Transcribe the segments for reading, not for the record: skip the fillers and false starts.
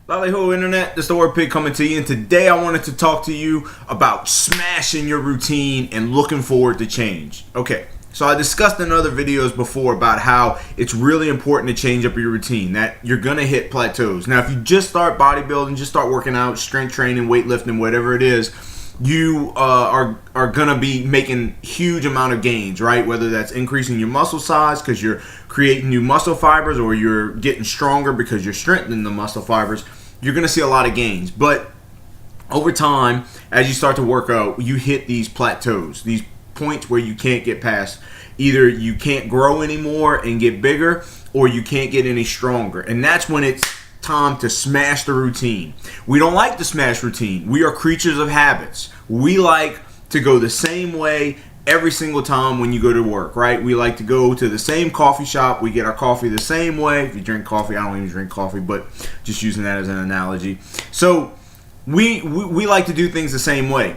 Lally-ho internet, this is the Orpig coming to you, and today I wanted to talk to you about smashing your routine and looking forward to change. Okay, so I discussed in other videos before about how it's really important to change up your routine, that you're going to hit plateaus. Now, if you just start bodybuilding, just start working out, strength training, weightlifting, whatever it is, you are going to be making huge amount of gains, right? Whether that's increasing your muscle size because you're creating new muscle fibers, or you're getting stronger because you're strengthening the muscle fibers, you're going to see a lot of gains. But over time, as you start to work out, you hit these plateaus, these points where you can't get past. Either you can't grow anymore and get bigger, or you can't get any stronger. And that's when it's time to smash the routine. We don't like to smash routine. We are creatures of habits. We like to go the same way every single time when you go to work, right? We like to go to the same coffee shop. We get our coffee the same way. If you drink coffee, I don't even drink coffee, but just using that as an analogy. So we like to do things the same way.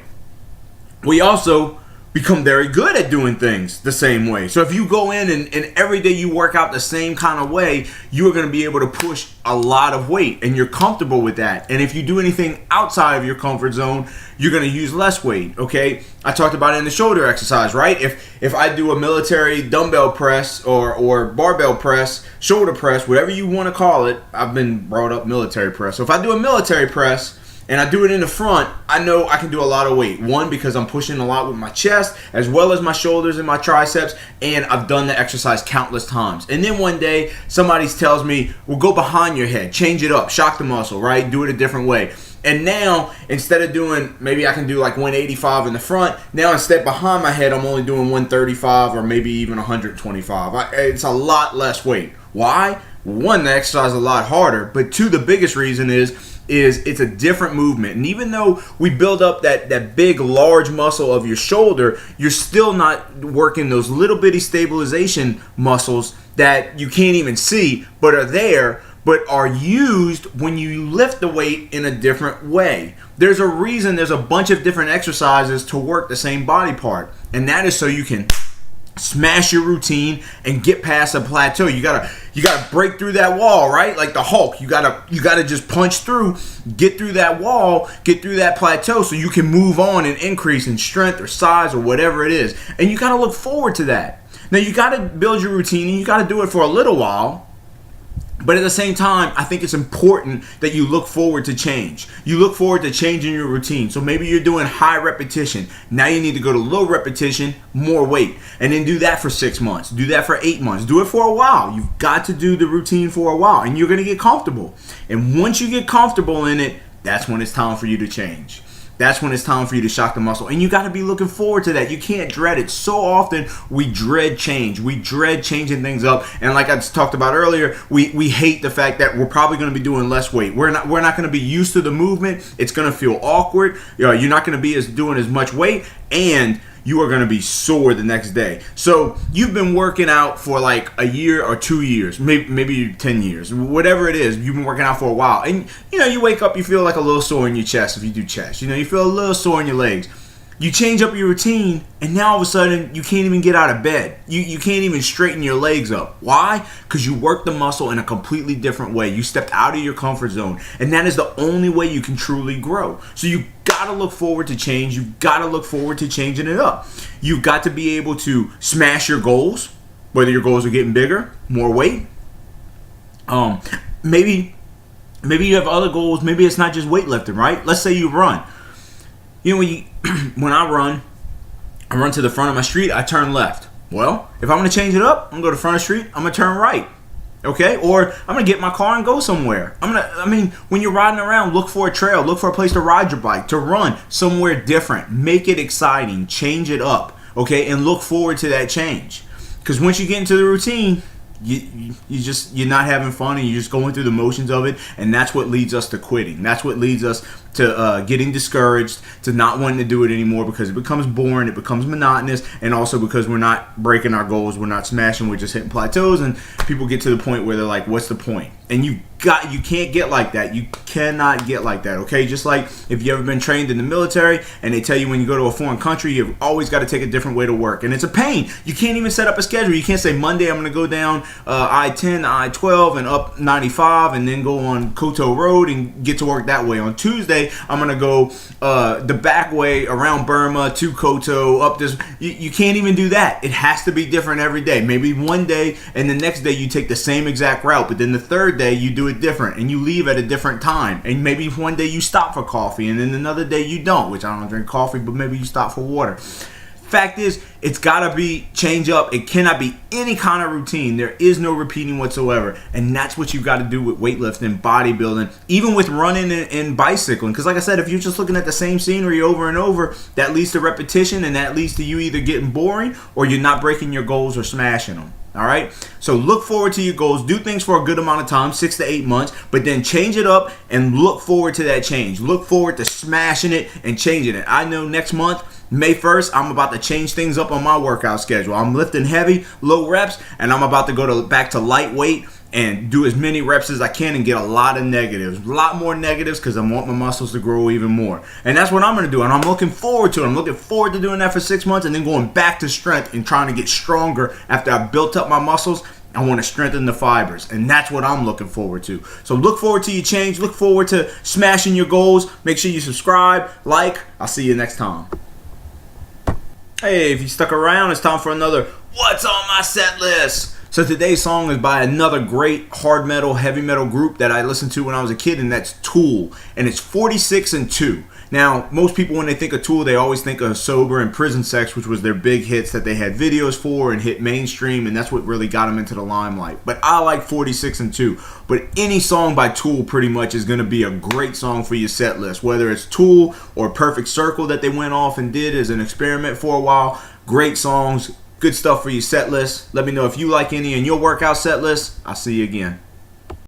We also become very good at doing things the same way. So if you go in and every day you work out the same kind of way, you are going to be able to push a lot of weight, and you're comfortable with that. And if you do anything outside of your comfort zone, you're going to use less weight, okay? I talked about it in the shoulder exercise, right? If I do a military dumbbell press or barbell press, shoulder press, whatever you want to call it, I've been brought up military press. So if I do a military press, and I do it in the front, I know I can do a lot of weight. One, because I'm pushing a lot with my chest, as well as my shoulders and my triceps, and I've done the exercise countless times. And then one day, somebody tells me, well, go behind your head, change it up, shock the muscle, right? Do it a different way. And now, instead of doing, maybe I can do like 185 in the front, now instead behind my head, I'm only doing 135 or maybe even 125. It's a lot less weight. Why? One, the exercise is a lot harder, but two, the biggest reason is it's a different movement. And even though we build up that big, large muscle of your shoulder, you're still not working those little bitty stabilization muscles that you can't even see, but are there, but are used when you lift the weight in a different way. There's a reason there's a bunch of different exercises to work the same body part, and that is so you can smash your routine and get past a plateau. You gotta break through that wall, right? Like the Hulk. You gotta just punch through, get through that wall, get through that plateau, so you can move on and increase in strength or size or whatever it is. And you gotta look forward to that. Now you gotta build your routine, and you gotta do it for a little while. But at the same time, I think it's important that you look forward to change. You look forward to changing your routine. So maybe you're doing high repetition. Now you need to go to low repetition, more weight. And then do that for 6 months. Do that for 8 months. Do it for a while. You've got to do the routine for a while, and you're going to get comfortable. And once you get comfortable in it, that's when it's time for you to change. That's when it's time for you to shock the muscle. And you got to be looking forward to that. You can't dread it. So often we dread change. We dread changing things up. And like I just talked about earlier, we hate the fact that we're probably going to be doing less weight. We're not going to be used to the movement. It's going to feel awkward. You're not going to be doing as much weight, and you are going to be sore the next day. So you've been working out for like a year or 2 years, maybe 10 years, whatever it is. You've been working out for a while, and you wake up, you feel like a little sore in your chest. If you do chest, you feel a little sore in your legs. You change up your routine, and now all of a sudden you can't even get out of bed. You can't even straighten your legs up. Why? Because you worked the muscle in a completely different way. You stepped out of your comfort zone, and that is the only way you can truly grow. So you gotta look forward to change. You've gotta look forward to changing it up. You've got to be able to smash your goals, whether your goals are getting bigger, more weight. Maybe you have other goals. Maybe it's not just weightlifting, right? Let's say you run. When I run to the front of my street, I turn left. Well, if I'm going to change it up, I'm going to go to the front of the street, I'm going to turn right. Okay? Or I'm going to get in my car and go somewhere. When you're riding around, look for a trail, look for a place to ride your bike, to run somewhere different. Make it exciting, change it up, okay? And look forward to that change. Because once you get into the routine, you're not having fun, and you're just going through the motions of it, and that's what leads us to quitting. That's what leads us to getting discouraged, to not wanting to do it anymore, because it becomes boring, it becomes monotonous, and also because we're not breaking our goals, we're not smashing, we're just hitting plateaus, and people get to the point where they're like, what's the point? And you can't get like that. You cannot get like that, okay? Just like if you ever been trained in the military and they tell you when you go to a foreign country, you've always got to take a different way to work. And it's a pain. You can't even set up a schedule. You can't say Monday I'm going to go down I-10 to I-12 and up 95 and then go on Koto Road and get to work that way. On Tuesday, I'm going to go the back way around Burma to Koto, up this. You can't even do that. It has to be different every day. Maybe one day and the next day you take the same exact route, but then the third day you do it different and you leave at a different time. And maybe one day you stop for coffee and then another day you don't, which I don't drink coffee, but maybe you stop for water. Fact is, it's got to be change up. It cannot be any kind of routine. There is no repeating whatsoever. And that's what you got to do with weightlifting, bodybuilding, even with running and bicycling. Because like I said, if you're just looking at the same scenery over and over, that leads to repetition, and that leads to you either getting boring or you're not breaking your goals or smashing them. All right, so look forward to your goals. Do things for a good amount of time, 6 to 8 months, but then change it up and look forward to that change. Look forward to smashing it and changing it. I know next month, May 1st, I'm about to change things up on my workout schedule. I'm lifting heavy, low reps, and I'm about to go back to lightweight and do as many reps as I can and get a lot of negatives. A lot more negatives because I want my muscles to grow even more. And that's what I'm going to do, and I'm looking forward to it. I'm looking forward to doing that for 6 months and then going back to strength and trying to get stronger after I've built up my muscles. I want to strengthen the fibers, and that's what I'm looking forward to. So look forward to your change. Look forward to smashing your goals. Make sure you subscribe, like. I'll see you next time. Hey, if you stuck around, it's time for another What's on My Set List? So today's song is by another great hard metal, heavy metal group that I listened to when I was a kid, and that's Tool. And it's 46 and 2. Now, most people, when they think of Tool, they always think of Sober and Prison Sex, which was their big hits that they had videos for and hit mainstream, and that's what really got them into the limelight. But I like 46 and 2. But any song by Tool pretty much is going to be a great song for your set list. Whether it's Tool or Perfect Circle that they went off and did as an experiment for a while, great songs, good stuff for your set list. Let me know if you like any in your workout set list. I'll see you again.